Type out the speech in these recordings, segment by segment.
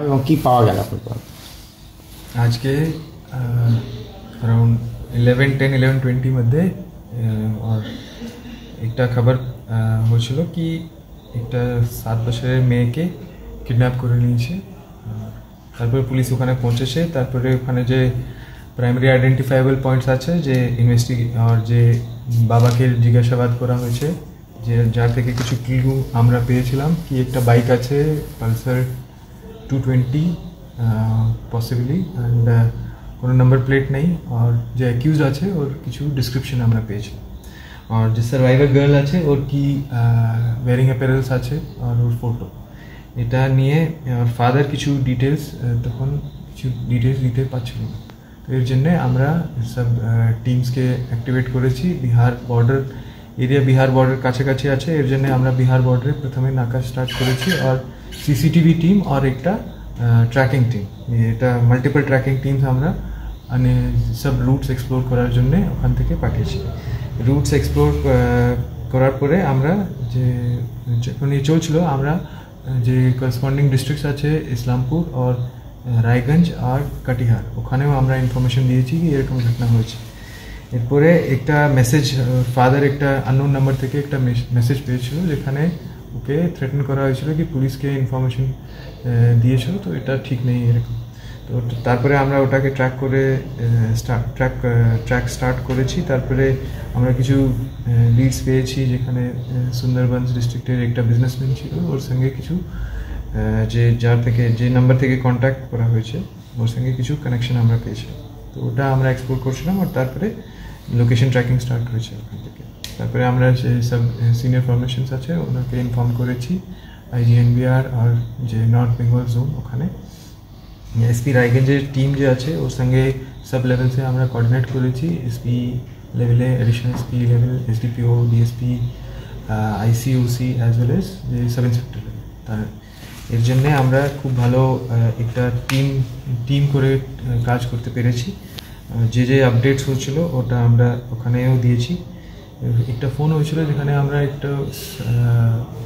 এবং কি পাওয়া গেল আপনার? আজকে अराउंड 11:10 11:20 মধ্যে আর একটা খবর হয়েছিল কি একটা 7 বছরের মেয়েকে কিডন্যাপ করে নিয়েছে। তারপরে পুলিশ ওখানে পৌঁছেছে। তারপরে ওখানে যে প্রাইমারি আইডেন্টিফাইবল পয়েন্টস আছে যে আর যে বাবাকে জিজ্ঞাসাবাদ করা হয়েছে, যে যার থেকে কিছু ক্লু আমরা পেয়েছিলাম কি একটা বাইক আছে পালসার 220 পসিবলি অ্যান্ড কোনো নাম্বার প্লেট নেই। আর যে অ্যাকিউজ আছে ওর কিছু ডিসক্রিপশন আমরা পেয়েছিলাম। আর যে সার্ভাইভার গার্ল আছে ওর কি ওয়ারিং অ্যাপারেলস আছে আর ওর ফটো, এটা নিয়ে ওর ফাদার কিছু ডিটেলস তখন কিছু ডিটেলস দিতে পারছিল না। তো এর জন্যে আমরা সব টিমসকে অ্যাক্টিভেট করেছি। Bihar border area Bihar border কাছাকাছি আছে, এর জন্য আমরা বিহার বর্ডারে প্রথমে নাকা স্টার্ট করেছি। আর সিসিটিভি টিম আর একটা ট্র্যাকিং টিম, এটা মাল্টিপল ট্র্যাকিং টিমস আমরা মানে সব রুটস এক্সপ্লোর করার জন্য ওখান থেকে পাঠিয়েছি। রুটস এক্সপ্লোর করার পরে আমরা যে যখন চলছিল আমরা যে করসপন্ডিং ডিস্ট্রিক্টস আছে ইসলামপুর আর রায়গঞ্জ আর কাটিহার, ওখানেও আমরা ইনফরমেশন দিয়েছি কি এরকম ঘটনা হয়েছে। এরপরে একটা মেসেজ ফাদার একটা আননোন নাম্বার থেকে একটা মেসেজ পেয়েছিল যেখানে ওকে থ্রেটেন করা হয়েছিল কি পুলিশকে ইনফরমেশন দিয়েছিল, তো এটা ঠিক নেই এরকম। তো তারপরে আমরা ওটাকে ট্র্যাক করে ট্র্যাক স্টার্ট করেছি। তারপরে আমরা কিছু লিডস পেয়েছি যেখানে সুন্দরবন ডিস্ট্রিক্টের একটা বিজনেসম্যান ছিল, ওর সঙ্গে কিছু যে নাম্বার থেকে কন্ট্যাক্ট করা হয়েছে ওর সঙ্গে কিছু কানেকশন আমরা পেয়েছিলাম। তো ওটা আমরা এক্সপ্লোর করছিলাম আর তারপরে লোকেশন ট্র্যাকিং স্টার্ট হয়েছে ওখান থেকে। তারপরে আমরা যে সব সিনিয়র ফরমেশনস আছে ওনাকে ইনফর্ম করেছি, IGNBR আর যে নর্থ বেঙ্গল জোন ওখানে এসপি রায়গঞ্জের টিম যে আছে ওর সঙ্গে সব লেভেলসে আমরা কোঅর্ডিনেট করেছি। এসপি লেভেলে additional SP level, SDPO, DSP, ICOC as well as যে সাব ইন্সপেক্টর লেভেল। তার এর জন্যে আমরা খুব ভালো একটা টিম করে কাজ করতে পেরেছি। যে আপডেটস হচ্ছিল ওটা আমরা ওখানেও দিয়েছি। একটা ফোন হয়েছিল যেখানে আমরা একটা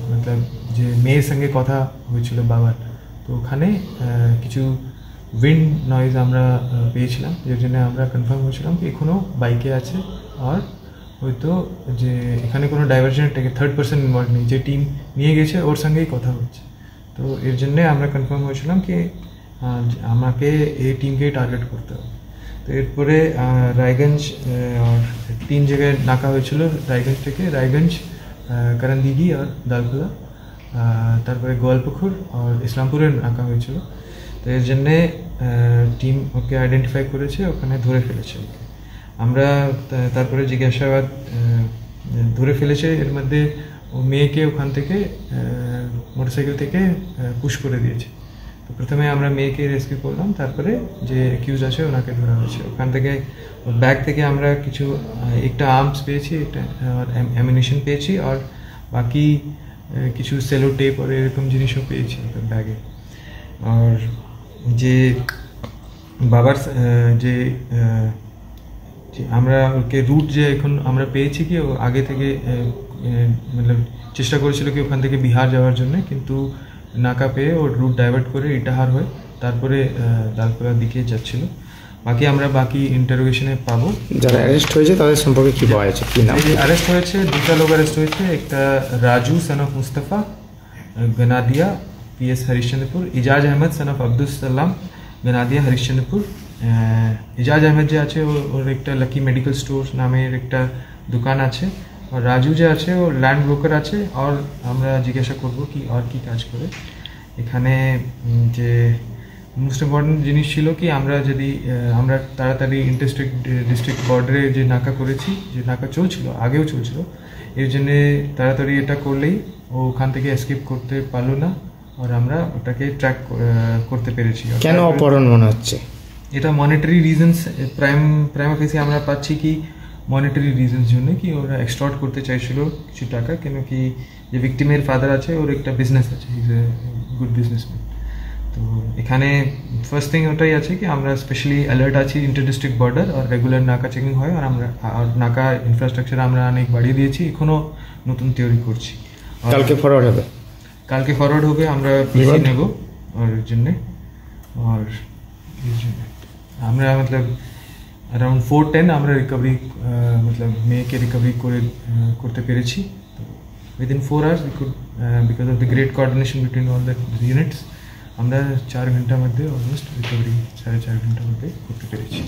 মতলব যে মেয়ের সঙ্গে কথা হয়েছিল বাবার, তো ওখানে কিছু উইন্ড নয়েজ আমরা পেয়েছিলাম, যার জন্য আমরা কনফার্ম হয়েছিলাম কি এখনও বাইকে আছে আর হয়তো যে এখানে কোনো ডাইভার্জন থার্ড পার্সন ইনভলভ নেই, যে টিম নিয়ে গেছে ওর সঙ্গেই কথা হচ্ছে। তো এর জন্যে আমরা কনফার্ম হয়েছিলাম কি আমাকে এই টিমকেই টার্গেট করতে হবে। তো এরপরে রায়গঞ্জ আর 3 জায়গায় নাকা হয়েছিল, রায়গঞ্জ থেকে রায়গঞ্জ, করণদিঘি আর দালখোলা, তারপরে গোয়ালপুকুর আর ইসলামপুরে নাকা হয়েছিল। তো এর জন্যে টিম ওকে আইডেন্টিফাই করেছে, ওখানে ধরে ফেলেছে ওকে। আমরা তারপরে জিজ্ঞাসাবাদ ধরে ফেলেছে। এর মধ্যে ও মেয়েকে ওখান থেকে মোটরসাইকেল থেকে পুশ করে দিয়েছে। তো প্রথমে আমরা মেয়েকে রেস্কিউ করলাম, তারপরে যে অ্যাকিউজ আছে ওনাকে ধরা হয়েছে। ওখান থেকে ব্যাগ থেকে আমরা কিছু একটা আর্মস পেয়েছি, একটা অ্যামিনিশন পেয়েছি আর বাকি কিছু সেলো টেপ আর এরকম জিনিসও পেয়েছি ব্যাগে। আর যে বাবার যে আমরা ওকে রুট যে এখন আমরা পেয়েছি কি ও আগে থেকে মতলব চেষ্টা করেছিল কি ওখান থেকে বিহার যাওয়ার জন্য, কিন্তু নাকা পেয়ে ওর রুট ডাইভার্ট করে ইটাহার হয়ে তারপরে দালখোলার দিকে যাচ্ছিল। বাকি ইন্টারোগেশনে পাবো। যারা অ্যারেস্ট হয়েছে তাদের সম্পর্কে কি বলা হয়েছে, কি নাম? অ্যারেস্ট হয়েছে 2টা লোক অ্যারেস্ট হয়েছে। একটা Raju son of Mustafa Ganadia PS Harishchandrapur, Ijaz Ahmed son of Abdul Salam Ganadia Harishchandrapur. Ijaz Ahmed যে আছে ওর একটা লাকি মেডিকেল স্টোর নামের একটা দোকান আছে, আর রাজু যে আছে ও ল্যান্ড ব্রোকার আছে। আর আমরা জিজ্ঞাসা করব কি আর কি কাজ করে এখানে। যে মোস্ট ইম্পর্টেন্ট জিনিস ছিল কি আমরা তাড়াতাড়ি ডিস্ট্রিক্ট বর্ডারে যে নাকা করেছি, যে নাকা আগেও চলছিল, এর জন্যে তাড়াতাড়ি এটা করলেই ও ওখান থেকে এসকেপ করতে পারলো না আর আমরা ওটাকে ট্র্যাক করতে পেরেছি। কেন অপহরণ মনে হচ্ছে? এটা মনিটারি রিজনস প্রাইমা ফেসি আমরা পাচ্ছি কি মনিটারি রিজনস জন্য কি ওরা এক্সটর্ট করতে চাইছিল কিছু টাকা, কেন কি যে ভিকটিমের ফাদার আছে ওর একটা বিজনেস আছে, ইজ এ গুড বিজনেসম্যান। তো এখানে ফার্স্ট থিং ওটাই আছে কি আমরা স্পেশালি অ্যালার্ট আছি, ইন্টার ডিস্ট্রিক্ট বর্ডার আর রেগুলার নাকা চেকিং হয়। আর নাকা ইনফ্রাস্ট্রাকচার আমরা অনেক বাড়িয়ে দিয়েছি, এখনও নতুন তৈরি করছি। কালকে ফরওয়ার্ড হবে আমরা পিসি নেব ওর জন্যে। और আমরা मतलब अराउंड 410 আমরা রিকভারি मतलब মেয়েকে রিকভারি করতে পেরেছি। তো within 4 hours we could because of the great coordination between all the units আমরা 4 ঘন্টার মধ্যে অলমোস্ট রিকভারি 4.5 ঘন্টার মধ্যে করতে পেরেছি।